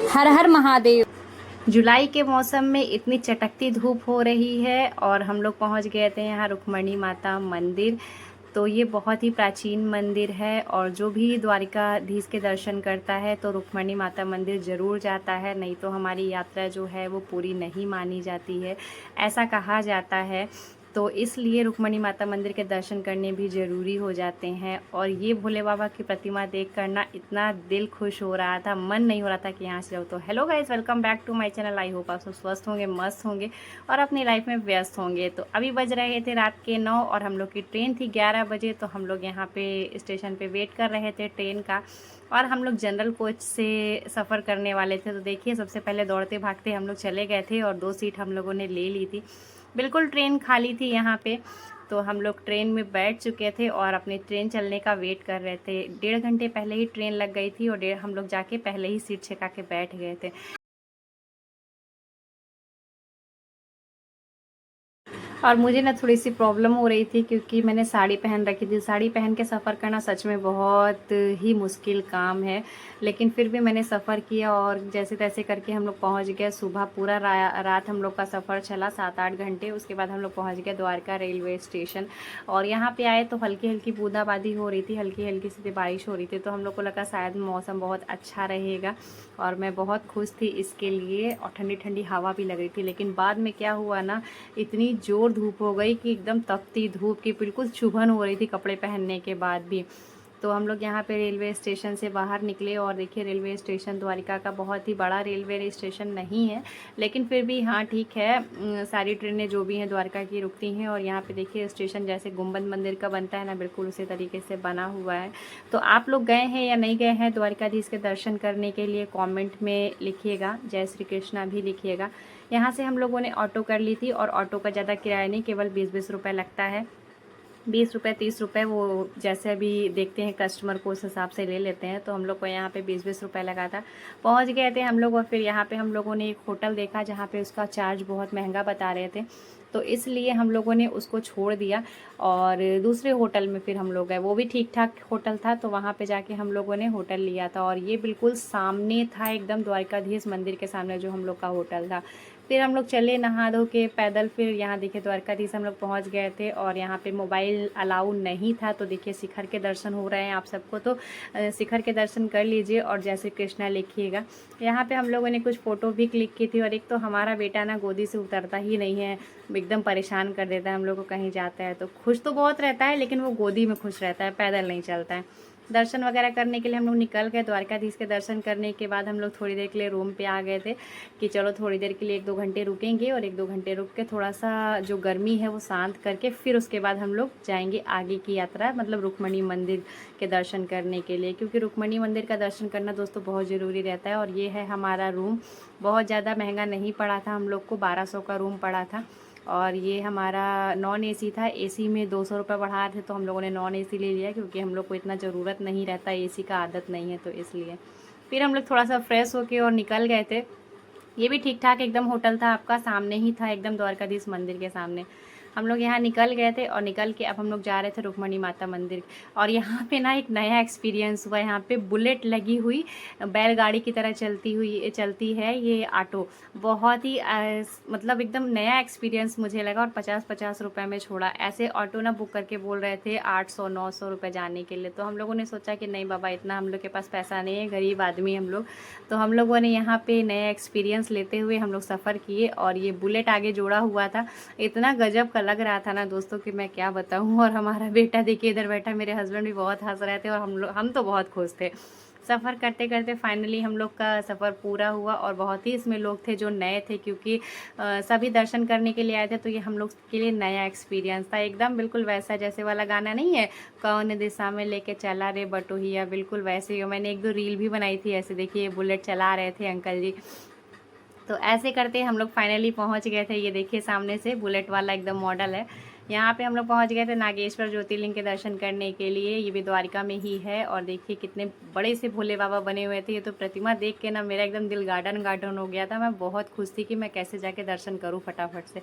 हर हर महादेव। जुलाई के मौसम में इतनी चटकती धूप हो रही है और हम लोग पहुंच गए थे यहाँ रुक्मणी माता मंदिर। तो ये बहुत ही प्राचीन मंदिर है और जो भी द्वारिकाधीश के दर्शन करता है तो रुक्मणी माता मंदिर ज़रूर जाता है, नहीं तो हमारी यात्रा जो है वो पूरी नहीं मानी जाती है, ऐसा कहा जाता है। तो इसलिए रुक्मणी माता मंदिर के दर्शन करने भी ज़रूरी हो जाते हैं। और ये भोले बाबा की प्रतिमा देख कर ना इतना दिल खुश हो रहा था, मन नहीं हो रहा था कि यहाँ से जाओ। तो hello guys, welcome back to my channel. I hope आप सब स्वस्थ होंगे, मस्त होंगे और अपनी लाइफ में व्यस्त होंगे। तो अभी बज रहे थे रात के 9 और हम लोग की ट्रेन थी 11 बजे। तो हम लोग यहाँ पे स्टेशन पे वेट कर रहे थे ट्रेन का, और हम लोग जनरल कोच से सफ़र करने वाले थे। तो देखिए, सबसे पहले दौड़ते भागते हम लोग चले गए थे और 2 सीट हम लोगों ने ले ली थी। बिल्कुल ट्रेन खाली थी यहाँ पे। तो हम लोग ट्रेन में बैठ चुके थे और अपनी ट्रेन चलने का वेट कर रहे थे। 1.5 घंटे पहले ही ट्रेन लग गई थी और हम लोग जाके पहले ही सीट छका के बैठ गए थे। और मुझे ना थोड़ी सी प्रॉब्लम हो रही थी क्योंकि मैंने साड़ी पहन रखी थी। साड़ी पहन के सफ़र करना सच में बहुत ही मुश्किल काम है, लेकिन फिर भी मैंने सफ़र किया और जैसे तैसे करके हम लोग पहुंच गए। सुबह पूरा रात हम लोग का सफ़र चला 7-8 घंटे। उसके बाद हम लोग पहुंच गए द्वारका रेलवे स्टेशन। और यहाँ पे आए तो हल्की हल्की बूंदाबांदी हो रही थी, हल्की हल्की सी बारिश हो रही थी। तो हम लोग को लगा शायद मौसम बहुत अच्छा रहेगा और मैं बहुत खुश थी इसके लिए। और ठंडी ठंडी हवा भी लग रही थी। लेकिन बाद में क्या हुआ ना, इतनी ज़ोर धूप हो गई कि एकदम तपती धूप की बिल्कुल चुभन हो रही थी कपड़े पहनने के बाद भी। तो हम लोग यहाँ पे रेलवे स्टेशन से बाहर निकले और देखिए, रेलवे स्टेशन द्वारिका का बहुत ही बड़ा रेलवे स्टेशन नहीं है, लेकिन फिर भी हाँ ठीक है। सारी ट्रेनें जो भी हैं द्वारका की रुकती हैं। और यहाँ पे देखिए, स्टेशन जैसे गुम्बद मंदिर का बनता है ना, बिल्कुल उसी तरीके से बना हुआ है। तो आप लोग गए हैं या नहीं गए हैं द्वारिकाधीश के दर्शन करने के लिए, कॉमेंट में लिखिएगा। जय श्री कृष्णा भी लिखिएगा। यहाँ से हम लोगों ने ऑटो कर ली थी और ऑटो का ज़्यादा किराया नहीं, केवल 20-20 रुपये लगता है। 20 रुपये 30 रुपये, वो जैसे अभी देखते हैं कस्टमर को उस हिसाब से ले लेते हैं। तो हम लोग को यहाँ पे 20-20 रुपये लगा था। पहुँच गए थे हम लोग और फिर यहाँ पे हम लोगों ने एक होटल देखा जहाँ पे उसका चार्ज बहुत महंगा बता रहे थे। तो इसलिए हम लोगों ने उसको छोड़ दिया और दूसरे होटल में फिर हम लोग गए। वो भी ठीक ठाक होटल था, तो वहाँ पे जाके हम लोगों ने होटल लिया था। और ये बिल्कुल सामने था, एकदम द्वारकाधीश मंदिर के सामने जो हम लोग का होटल था। फिर हम लोग चले नहा धो के पैदल। फिर यहाँ देखिए, द्वारकाधीश हम लोग पहुँच गए थे और यहाँ पे मोबाइल अलाउ नहीं था। तो देखिए, शिखर के दर्शन हो रहे हैं आप सबको, तो शिखर के दर्शन कर लीजिए और जय श्री कृष्णा लिखिएगा। यहाँ पे हम लोगों ने कुछ फ़ोटो भी क्लिक की थी। और एक तो हमारा बेटा ना गोदी से उतरता ही नहीं है, एकदम परेशान कर देता है हम लोग को। कहीं जाता है तो खुश तो बहुत रहता है, लेकिन वो गोदी में खुश रहता है, पैदल नहीं चलता है। दर्शन वगैरह करने के लिए हम लोग निकल गए। द्वारकाधीश के दर्शन करने के बाद हम लोग थोड़ी देर के लिए रूम पे आ गए थे कि चलो थोड़ी देर के लिए 1-2 घंटे रुकेंगे और 1-2 घंटे रुक के थोड़ा सा जो गर्मी है वो शांत करके फिर उसके बाद हम लोग जाएंगे आगे की यात्रा, मतलब रुक्मणी मंदिर के दर्शन करने के लिए। क्योंकि रुक्मणी मंदिर का दर्शन करना दोस्तों बहुत ज़रूरी रहता है। और ये है हमारा रूम, बहुत ज़्यादा महंगा नहीं पड़ा था, हम लोग को 1200 का रूम पड़ा था। और ये हमारा नॉन एसी था, एसी में 200 रुपये बढ़ा रहे थे तो हम लोगों ने नॉन एसी ले लिया, क्योंकि हम लोग को इतना ज़रूरत नहीं रहता, एसी का आदत नहीं है तो इसलिए। फिर हम लोग थोड़ा सा फ्रेश होके और निकल गए थे। ये भी ठीक ठाक एकदम होटल था, आपका सामने ही था, एकदम द्वारकाधीश मंदिर के सामने। हम लोग यहाँ निकल गए थे और निकल के अब हम लोग जा रहे थे रुक्मणी माता मंदिर। और यहाँ पे ना एक नया एक्सपीरियंस हुआ। यहाँ पे बुलेट लगी हुई, बैलगाड़ी की तरह चलती है ये ऑटो। बहुत ही मतलब एकदम नया एक्सपीरियंस मुझे लगा। और 50-50 रुपये में छोड़ा। ऐसे ऑटो ना बुक करके बोल रहे थे 800-900 रुपये जाने के लिए। तो हम लोगों ने सोचा कि नहीं बाबा, इतना हम लोग के पास पैसा नहीं है, गरीब आदमी हम लोग। तो हम लोगों ने यहाँ पे नया एक्सपीरियंस लेते हुए हम लोग सफ़र किए। और ये बुलेट आगे जोड़ा हुआ था, इतना गजब का लग रहा था ना दोस्तों कि मैं क्या बताऊँ। और हमारा बेटा देखिए इधर बैठा, मेरे हस्बैंड भी बहुत हंस रहे थे और हम तो बहुत खुश थे। सफ़र करते करते फाइनली हम लोग का सफ़र पूरा हुआ। और बहुत ही इसमें लोग थे जो नए थे, क्योंकि सभी दर्शन करने के लिए आए थे। तो ये हम लोग के लिए नया एक्सपीरियंस था, एकदम बिल्कुल वैसा जैसे वाला गाना नहीं है, कौन दिशा में लेके चला रे बटोहिया, बिल्कुल वैसे ही। मैंने 1-2 रील भी बनाई थी ऐसे, देखिए बुलेट चला रहे थे अंकल जी। तो ऐसे करते हम लोग फाइनली पहुंच गए थे। ये देखिए सामने से बुलेट वाला एकदम मॉडल है। यहाँ पे हम लोग पहुंच गए थे नागेश्वर ज्योतिर्लिंग के दर्शन करने के लिए। ये भी द्वारिका में ही है। और देखिए कितने बड़े से भोले बाबा बने हुए थे। ये तो प्रतिमा देख के ना मेरा एकदम दिल गार्डन गार्डन हो गया था। मैं बहुत खुश थी कि मैं कैसे जाके दर्शन करूँ फटाफट से।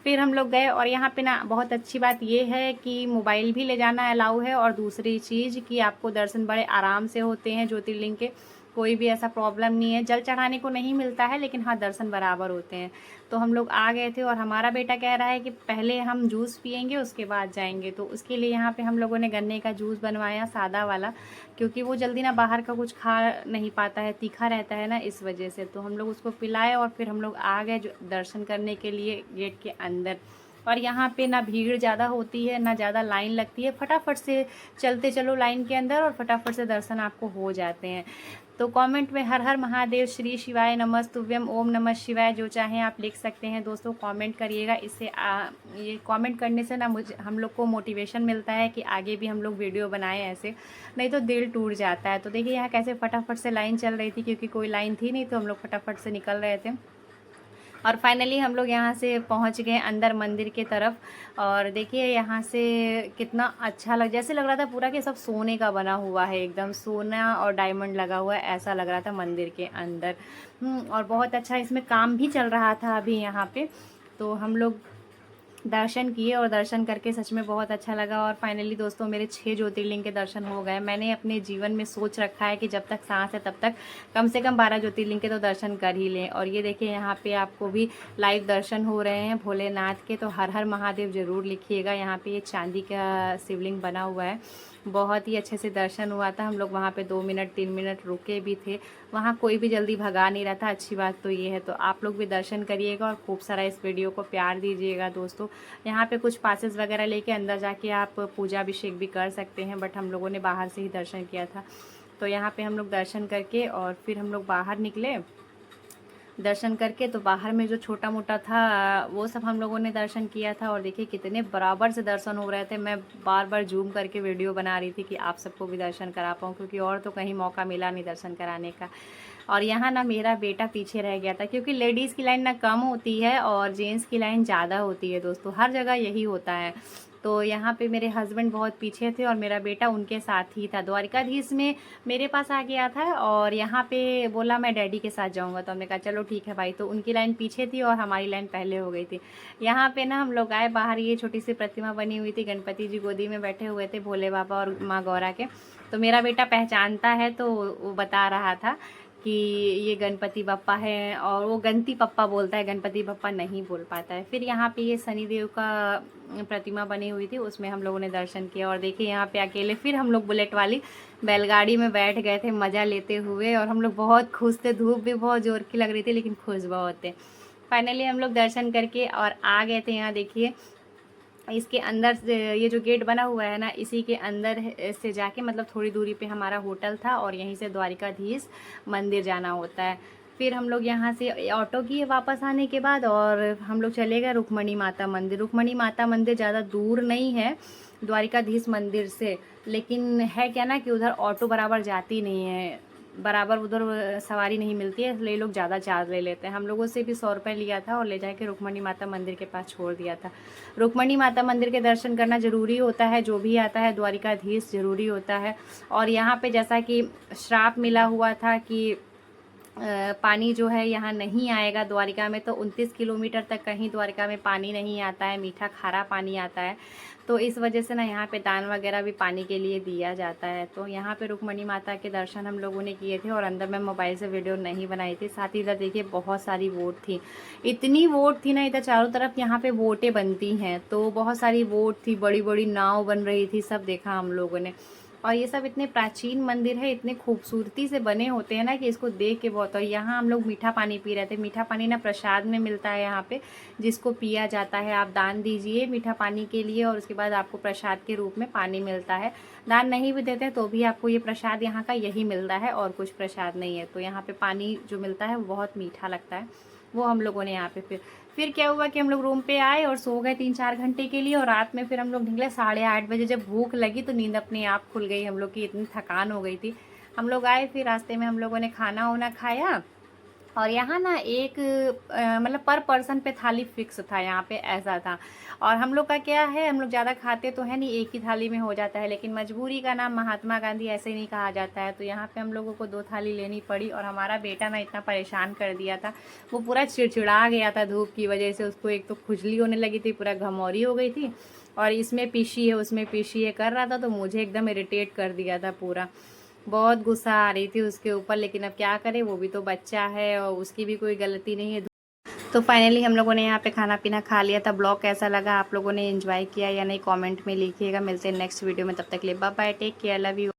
फिर हम लोग गए। और यहाँ पे ना बहुत अच्छी बात ये है कि मोबाइल भी ले जाना अलाउ है। और दूसरी चीज़ कि आपको दर्शन बड़े आराम से होते हैं ज्योतिर्लिंग के। कोई भी ऐसा प्रॉब्लम नहीं है। जल चढ़ाने को नहीं मिलता है, लेकिन हाँ दर्शन बराबर होते हैं। तो हम लोग आ गए थे और हमारा बेटा कह रहा है कि पहले हम जूस पियेंगे उसके बाद जाएंगे। तो उसके लिए यहाँ पे हम लोगों ने गन्ने का जूस बनवाया, सादा वाला, क्योंकि वो जल्दी ना बाहर का कुछ खा नहीं पाता है, तीखा रहता है ना, इस वजह से। तो हम लोग उसको पिलाए और फिर हम लोग आ गए दर्शन करने के लिए गेट के अंदर। और यहाँ पे ना भीड़ ज़्यादा होती है, ना ज़्यादा लाइन लगती है, फटाफट से चलते चलो लाइन के अंदर और फटाफट से दर्शन आपको हो जाते हैं। तो कमेंट में हर हर महादेव, श्री शिवाय नमस्तुभ्यम, ओम नमः शिवाय, जो चाहें आप लिख सकते हैं दोस्तों, कमेंट करिएगा। इससे ये कमेंट करने से ना हम लोग को मोटिवेशन मिलता है कि आगे भी हम लोग वीडियो बनाएं ऐसे, नहीं तो दिल टूट जाता है। तो देखिए यहाँ कैसे फटाफट से लाइन चल रही थी, क्योंकि कोई लाइन थी नहीं, तो हम लोग फटाफट से निकल रहे थे। और फाइनली हम लोग यहाँ से पहुँच गए अंदर मंदिर के तरफ। और देखिए यहाँ से कितना अच्छा जैसे लग रहा था पूरा कि सब सोने का बना हुआ है, एकदम सोना और डायमंड लगा हुआ है, ऐसा लग रहा था मंदिर के अंदर। और बहुत अच्छा इसमें काम भी चल रहा था अभी यहाँ पे। तो हम लोग दर्शन किए और दर्शन करके सच में बहुत अच्छा लगा। और फाइनली दोस्तों मेरे 6 ज्योतिर्लिंग के दर्शन हो गए। मैंने अपने जीवन में सोच रखा है कि जब तक सांस है तब तक कम से कम 12 ज्योतिर्लिंग के तो दर्शन कर ही लें। और ये देखिए यहाँ पे आपको भी लाइव दर्शन हो रहे हैं भोलेनाथ के। तो हर हर महादेव ज़रूर लिखिएगा। यहाँ पे ये चांदी का शिवलिंग बना हुआ है, बहुत ही अच्छे से दर्शन हुआ था। हम लोग वहाँ पे 2 मिनट 3 मिनट रुके भी थे। वहाँ कोई भी जल्दी भगा नहीं रहा था, अच्छी बात तो ये है। तो आप लोग भी दर्शन करिएगा और खूब सारा इस वीडियो को प्यार दीजिएगा दोस्तों। यहाँ पे कुछ पासेस वगैरह लेके अंदर जाके आप पूजा अभिषेक भी कर सकते हैं, बट हम लोगों ने बाहर से ही दर्शन किया था। तो यहाँ पे हम लोग दर्शन करके और फिर हम लोग बाहर निकले दर्शन करके। तो बाहर में जो छोटा मोटा था वो सब हम लोगों ने दर्शन किया था। और देखिए कितने बराबर से दर्शन हो रहे थे। मैं बार बार जूम करके वीडियो बना रही थी कि आप सबको भी दर्शन करा पाऊँ, क्योंकि और तो कहीं मौका मिला नहीं दर्शन कराने का। और यहाँ ना मेरा बेटा पीछे रह गया था, क्योंकि लेडीज़ की लाइन ना कम होती है और जेंट्स की लाइन ज़्यादा होती है दोस्तों, हर जगह यही होता है। तो यहाँ पे मेरे हस्बैंड बहुत पीछे थे और मेरा बेटा उनके साथ ही था। द्वारिकाधीश में मेरे पास आ गया था और यहाँ पे बोला मैं डैडी के साथ जाऊँगा। तो हमने कहा चलो ठीक है भाई। तो उनकी लाइन पीछे थी और हमारी लाइन पहले हो गई थी। यहाँ पे ना हम लोग आए बाहर, ये छोटी सी प्रतिमा बनी हुई थी, गणपति जी गोदी में बैठे हुए थे, भोले बाबा और माँ गौरा के। तो मेरा बेटा पहचानता है, तो वो बता रहा था कि ये गणपति बप्पा है, और वो गणपति पप्पा बोलता है, गणपति बप्पा नहीं बोल पाता है। फिर यहाँ पे ये शनिदेव का प्रतिमा बनी हुई थी, उसमें हम लोगों ने दर्शन किया। और देखिए यहाँ पे अकेले फिर हम लोग बुलेट वाली बैलगाड़ी में बैठ गए थे मज़ा लेते हुए। और हम लोग बहुत खुश थे, धूप भी बहुत जोर की लग रही थी लेकिन खुश बहुत थे। फाइनली हम लोग दर्शन करके और आ गए थे। यहाँ देखिए इसके अंदर से ये जो गेट बना हुआ है ना, इसी के अंदर से जाके मतलब थोड़ी दूरी पे हमारा होटल था और यहीं से द्वारिकाधीश मंदिर जाना होता है। फिर हम लोग यहाँ से ऑटो किए वापस आने के बाद और हम लोग चले गए रुक्मणी माता मंदिर। रुक्मणी माता मंदिर ज़्यादा दूर नहीं है द्वारिकाधीश मंदिर से, लेकिन है क्या ना कि उधर ऑटो बराबर जाती नहीं है, बराबर उधर सवारी नहीं मिलती है, इसलिए लोग ज़्यादा चार्ज ले लेते हैं। हम लोगों से भी 100 रुपये लिया था और ले जाके रुक्मणी माता मंदिर के पास छोड़ दिया था। रुक्मणी माता मंदिर के दर्शन करना ज़रूरी होता है, जो भी आता है द्वारिकाधीश ज़रूरी होता है। और यहाँ पे जैसा कि श्राप मिला हुआ था कि पानी जो है यहाँ नहीं आएगा द्वारिका में, तो 29 किलोमीटर तक कहीं द्वारिका में पानी नहीं आता है, मीठा खारा पानी आता है। तो इस वजह से ना यहाँ पे दान वगैरह भी पानी के लिए दिया जाता है। तो यहाँ पे रुक्मणी माता के दर्शन हम लोगों ने किए थे और अंदर मैं मोबाइल से वीडियो नहीं बनाई थी। साथ ही इधर देखिए बहुत सारी वोट थी, इतनी वोट थी ना, इधर चारों तरफ यहाँ पे वोटें बनती हैं, तो बहुत सारी वोट थी, बड़ी बड़ी नाव बन रही थी, सब देखा हम लोगों ने। और ये सब इतने प्राचीन मंदिर है, इतने खूबसूरती से बने होते हैं ना कि इसको देख के बहुत। और यहाँ हम लोग मीठा पानी पी रहे थे। मीठा पानी ना प्रसाद में मिलता है यहाँ पे, जिसको पिया जाता है। आप दान दीजिए मीठा पानी के लिए और उसके बाद आपको प्रसाद के रूप में पानी मिलता है। दान नहीं भी देते तो भी आपको ये प्रसाद यहाँ का यही मिलता है और कुछ प्रसाद नहीं है। तो यहाँ पे पानी जो मिलता है वो बहुत मीठा लगता है, वो हम लोगों ने यहाँ पे फिर क्या हुआ कि हम लोग रूम पे आए और सो गए 3-4 घंटे के लिए। और रात में फिर हम लोग निकले 8:30 बजे। जब भूख लगी तो नींद अपने आप खुल गई हम लोग की, इतनी थकान हो गई थी। हम लोग आए, फिर रास्ते में हम लोगों ने खाना वाना खाया। और यहाँ ना एक मतलब पर पर्सन पे थाली फिक्स था यहाँ पे, ऐसा था। और हम लोग का क्या है, हम लोग ज़्यादा खाते तो है नहीं, एक ही थाली में हो जाता है, लेकिन मजबूरी का नाम महात्मा गांधी ऐसे नहीं कहा जाता है। तो यहाँ पे हम लोगों को 2 थाली लेनी पड़ी। और हमारा बेटा ना इतना परेशान कर दिया था, वो पूरा चिड़चिड़ा गया था धूप की वजह से। उसको एक तो खुजली होने लगी थी, पूरा घमौरी हो गई थी, और इसमें पीसी है उसमें पीसी है कर रहा था, तो मुझे एकदम इरिटेट कर दिया था पूरा। बहुत गुस्सा आ रही थी उसके ऊपर, लेकिन अब क्या करें, वो भी तो बच्चा है और उसकी भी कोई गलती नहीं है। तो फाइनली हम लोगों ने यहाँ पे खाना पीना खा लिया था। ब्लॉग कैसा लगा, आप लोगों ने एंजॉय किया या नहीं, कमेंट में लिखिएगा। मिलते हैं नेक्स्ट वीडियो में, तब तक के लिए bye bye, take care, love you.